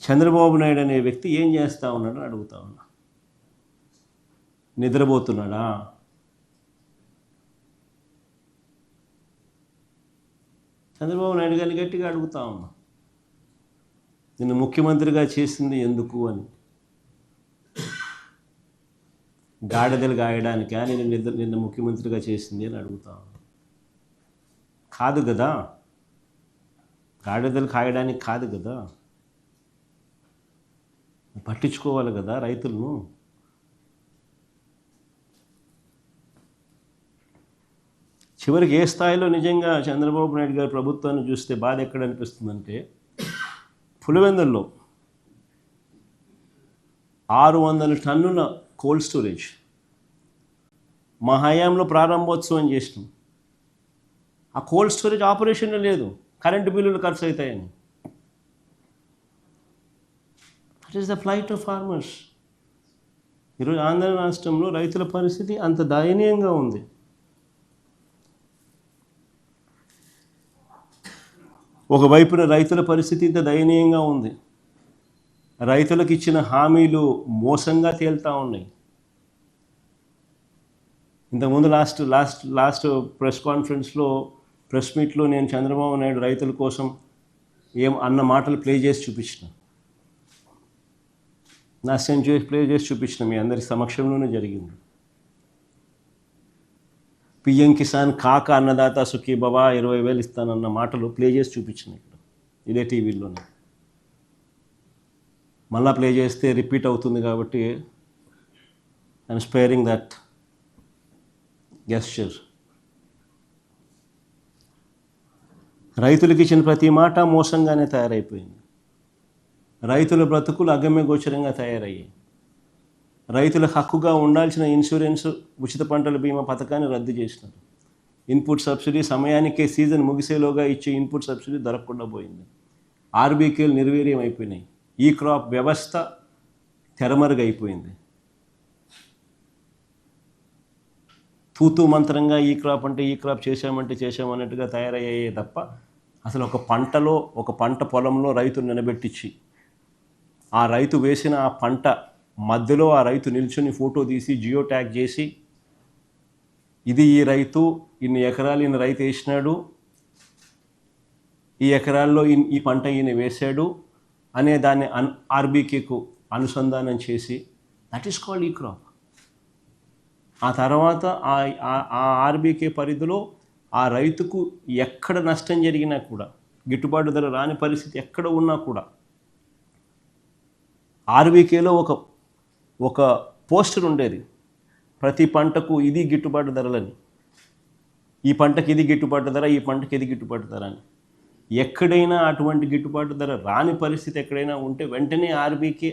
చంద్రబాబు నాయుడు అనే వ్యక్తి ఏం చేస్తూ ఉన్నాడని అడుగుతా ఉన్నా. నిద్రపోతున్నాడా? చంద్రబాబు నాయుడు గారిని గట్టిగా అడుగుతా ఉన్నా, నిన్ను ముఖ్యమంత్రిగా చేసింది ఎందుకు అని. గాడిదలు గాయడానికా నిన్ను ముఖ్యమంత్రిగా చేసింది అని అడుగుతా ఉన్నా. కాదు కదా, గాడిదలు కాయడానికి కాదు కదా, పట్టించుకోవాలి కదా రైతులను. చివరికి ఏ స్థాయిలో నిజంగా చంద్రబాబు నాయుడు గారి ప్రభుత్వాన్ని చూస్తే బాధ ఎక్కడ అనిపిస్తుందంటే, పులివెందుల్లో 600 టన్నుల కోల్డ్ స్టోరేజ్ మా హయాంలో ప్రారంభోత్సవం చేసినాం. ఆ కోల్డ్ స్టోరేజ్ ఆపరేషన్లో లేదు, కరెంటు బిల్లులు ఖర్చు అవుతాయని. That is the flight of farmers. ఈరోజు ఆంధ్ర రాష్ట్రంలో రైతుల పరిస్థితి అంత దయనీయంగా ఉంది. ఒకవైపున రైతుల పరిస్థితి ఇంత దయనీయంగా ఉంది. రైతులకు ఇచ్చిన హామీలు మోసంగా తేలుతూ ఉన్నాయి. ఇంతకుముందు లాస్ట్ ప్రెస్ కాన్ఫరెన్స్లో, ప్రెస్ మీట్లో నేను చంద్రబాబు నాయుడు రైతుల కోసం ఏం అన్న మాటలు ప్లే చేసి చూపించిన, నాశనం చేసి ప్లే చేసి చూపించిన, మీ అందరి సమక్షంలోనే జరిగింది. పిఎం కిసాన్ కాక అన్నదాత సుఖీ బాబా 20,000 ఇస్తానన్న మాటలు ప్లే చేసి చూపించిన ఇక్కడ ఇదే టీవీలోనే. మళ్ళా ప్లే చేస్తే రిపీట్ అవుతుంది కాబట్టి ఐఎమ్ స్పేరింగ్ దట్ గెస్చర్. రైతులకు ఇచ్చిన ప్రతి మాట మోసంగానే తయారైపోయింది. రైతుల బ్రతుకులు అగమ్య గోచరంగా తయారయ్యాయి. రైతుల హక్కుగా ఉండాల్సిన ఇన్సూరెన్స్, ఉచిత పంటల బీమా పథకాన్ని రద్దు చేసినారు. ఇన్పుట్ సబ్సిడీ సమయానికే సీజన్ ముగిసేలోగా ఇచ్చే ఇన్పుట్ సబ్సిడీ దొరకకుండా పోయింది. ఆర్బీకేలు నిర్వీర్యం అయిపోయినాయి. ఈ క్రాప్ వ్యవస్థ తెరమరుగైపోయింది. తూతూ మంత్రంగా ఈ క్రాప్ చేశామన్నట్టుగా తయారయ్యాయే తప్ప అసలు ఒక పంట పొలంలో రైతును నిలబెట్టించి ఆ రైతు వేసిన ఆ పంట మధ్యలో ఆ రైతు నిల్చుని ఫోటో తీసి జియో ట్యాగ్ చేసి, ఇది ఈ రైతు, ఇన్ని ఎకరాలు ఈయన రైతు వేసినాడు, ఈ ఎకరాల్లో ఈ పంట ఈయన వేశాడు అనే దాన్ని ఆర్బీకేకు అనుసంధానం చేసి, దట్ ఈస్ కాల్డ్ ఈ క్రాప్. ఆ తర్వాత ఆ ఆర్బీకే పరిధిలో ఆ రైతుకు ఎక్కడ నష్టం జరిగినా కూడా, గిట్టుబాటు ధర రాని పరిస్థితి ఎక్కడ ఉన్నా కూడా, ఆర్బీకేలో ఒక పోస్టర్ ఉండేది, ప్రతి పంటకు ఇది గిట్టుబాటు ధరలని, ఈ పంటకి ఇది గిట్టుబాటు ధర, ఈ పంటకి ఇది గిట్టుబాటు ధర అని. ఎక్కడైనా అటువంటి గిట్టుబాటు ధర రాని పరిస్థితి ఎక్కడైనా ఉంటే వెంటనే ఆర్బీకే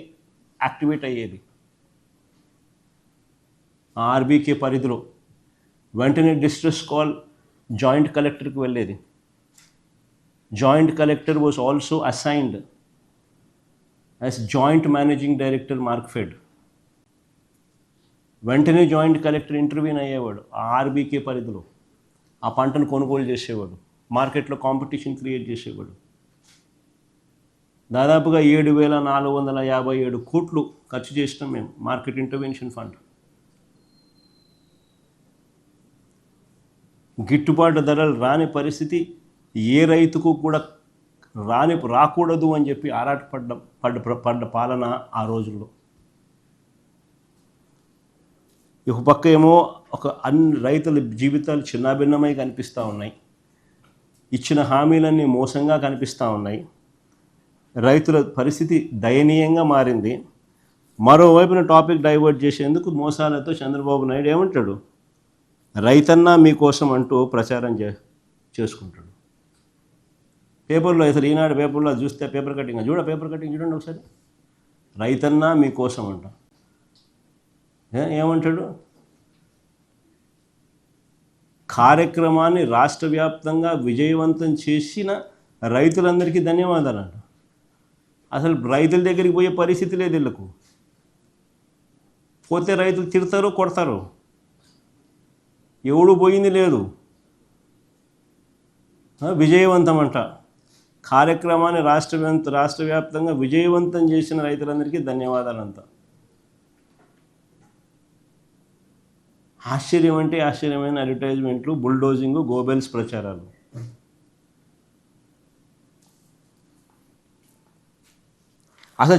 యాక్టివేట్ అయ్యేది. ఆ ఆర్బీకే పరిధిలో వెంటనే డిస్ట్రెస్ కాల్ జాయింట్ కలెక్టర్కి వెళ్ళేది. Joint collector was also assigned as joint managing director Markfed. వెంటనే జాయింట్ కలెక్టర్ ఇంటర్వ్యూన్ అయ్యేవాడు. ఆ ఆర్బీకే పరిధిలో ఆ పంటను కొనుగోలు చేసేవాడు, మార్కెట్లో కాంపిటీషన్ క్రియేట్ చేసేవాడు. దాదాపుగా 7,457 కోట్లు ఖర్చు చేసినాం మేము మార్కెట్ ఇంటర్వెన్షన్ ఫండ్. గిట్టుబాటు ధరలు రాని పరిస్థితి ఏ రైతుకు కూడా రాకూడదు అని చెప్పి పడ్డ పాలన ఆ రోజుల్లో. ఒక పక్క ఏమో అన్ని రైతుల జీవితాలు చిన్నాభిన్నమై కనిపిస్తూ ఉన్నాయి, ఇచ్చిన హామీలన్నీ మోసంగా కనిపిస్తూ ఉన్నాయి, రైతుల పరిస్థితి దయనీయంగా మారింది. మరోవైపున టాపిక్ డైవర్ట్ చేసేందుకు మోసాలతో చంద్రబాబు నాయుడు ఏమంటాడు, రైతన్నా మీకోసం అంటూ ప్రచారం చేసుకుంటాడు. పేపర్లో అసలు ఈనాడు పేపర్లో చూస్తే పేపర్ కటింగ్ చూడండి ఒకసారి, రైతన్నా మీకోసం అంట. ఏమంటాడు, కార్యక్రమాన్ని రాష్ట్ర వ్యాప్తంగా విజయవంతం చేసిన రైతులందరికీ ధన్యవాదాలు అంట. అసలు రైతుల దగ్గరికి పోయే పరిస్థితి లేదు వీళ్ళకు. పోతే రైతులు తిడతారు, కొడతారు, ఎవడు పోయింది లేదు. విజయవంతం అంట. కార్యక్రమాన్ని రాష్ట్ర వ్యాప్తంగా విజయవంతం చేసిన రైతులందరికీ ధన్యవాదాలంతా. ఆశ్చర్యం అంటే ఆశ్చర్యమైన అడ్వర్టైజ్మెంట్లు, బుల్డోజింగ్, గోబెల్స్ ప్రచారాలు. అసలు